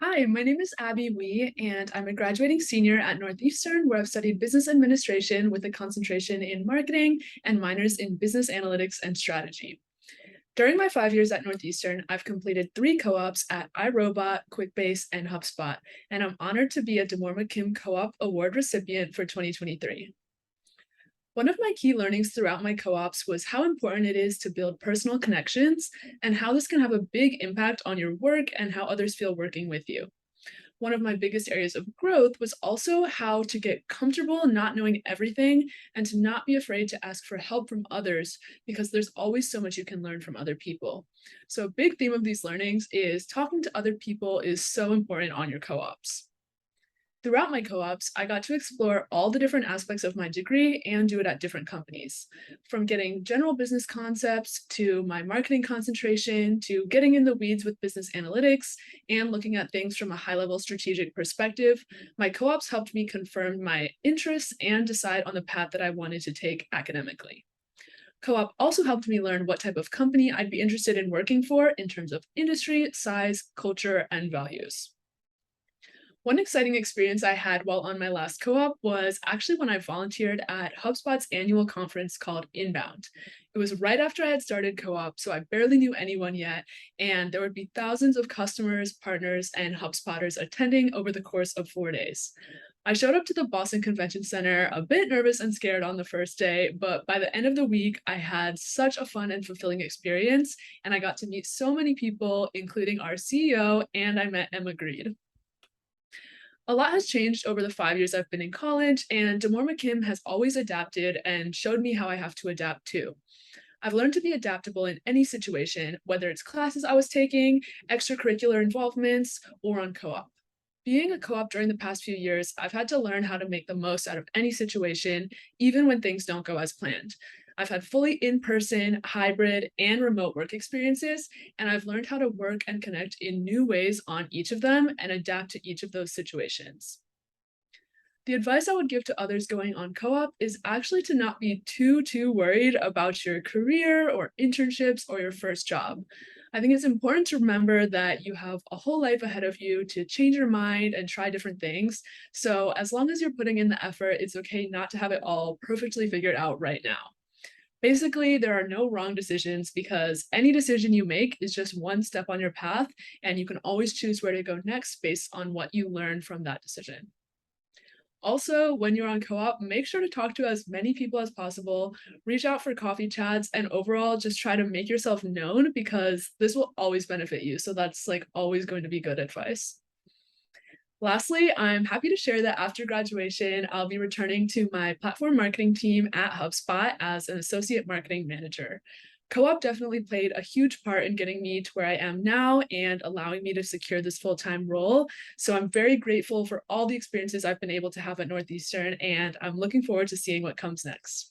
Hi, my name is Abby Wee, and I'm a graduating senior at Northeastern, where I've studied business administration with a concentration in marketing and minors in business analytics and strategy. During my 5 years at Northeastern, I've completed three co-ops at iRobot, QuickBase, and HubSpot, and I'm honored to be a DeMore McKim Co-op Award recipient for 2023. One of my key learnings throughout my co-ops was how important it is to build personal connections and how this can have a big impact on your work and how others feel working with you. One of my biggest areas of growth was also how to get comfortable not knowing everything and to not be afraid to ask for help from others because there's always so much you can learn from other people. So, a big theme of these learnings is talking to other people is so important on your co ops. Throughout my co ops, I got to explore all the different aspects of my degree and do it at different companies. From getting general business concepts to my marketing concentration to getting in the weeds with business analytics and looking at things from a high level strategic perspective, my co ops helped me confirm my interests and decide on the path that I wanted to take academically. Co op also helped me learn what type of company I'd be interested in working for in terms of industry, size, culture, and values. One exciting experience I had while on my last co op was actually when I volunteered at HubSpot's annual conference called Inbound. It was right after I had started co op, so I barely knew anyone yet, and there would be thousands of customers, partners, and HubSpotters attending over the course of 4 days. I showed up to the Boston Convention Center a bit nervous and scared on the first day, but by the end of the week, I had such a fun and fulfilling experience, and I got to meet so many people, including our CEO, and I met Emma Greed. A lot has changed over the 5 years I've been in college, and DeMore McKim has always adapted and showed me how I have to adapt too. I've learned to be adaptable in any situation, whether it's classes I was taking, extracurricular involvements, or on co op. Being a co op during the past few years, I've had to learn how to make the most out of any situation, even when things don't go as planned. I've had fully in person, hybrid, and remote work experiences, and I've learned how to work and connect in new ways on each of them and adapt to each of those situations. The advice I would give to others going on co-op is actually to not be too worried about your career or internships or your first job. I think it's important to remember that you have a whole life ahead of you to change your mind and try different things. So as long as you're putting in the effort, it's okay not to have it all perfectly figured out right now. Basically, there are no wrong decisions because any decision you make is just one step on your path, and you can always choose where to go next based on what you learn from that decision. Also, when you're on co-op, make sure to talk to as many people as possible, reach out for coffee chats, and overall just try to make yourself known because this will always benefit you. So that's like always going to be good advice. Lastly, I'm happy to share that after graduation, I'll be returning to my platform marketing team at HubSpot as an associate marketing manager. Co-op definitely played a huge part in getting me to where I am now and allowing me to secure this full-time role. So I'm very grateful for all the experiences I've been able to have at Northeastern, and I'm looking forward to seeing what comes next.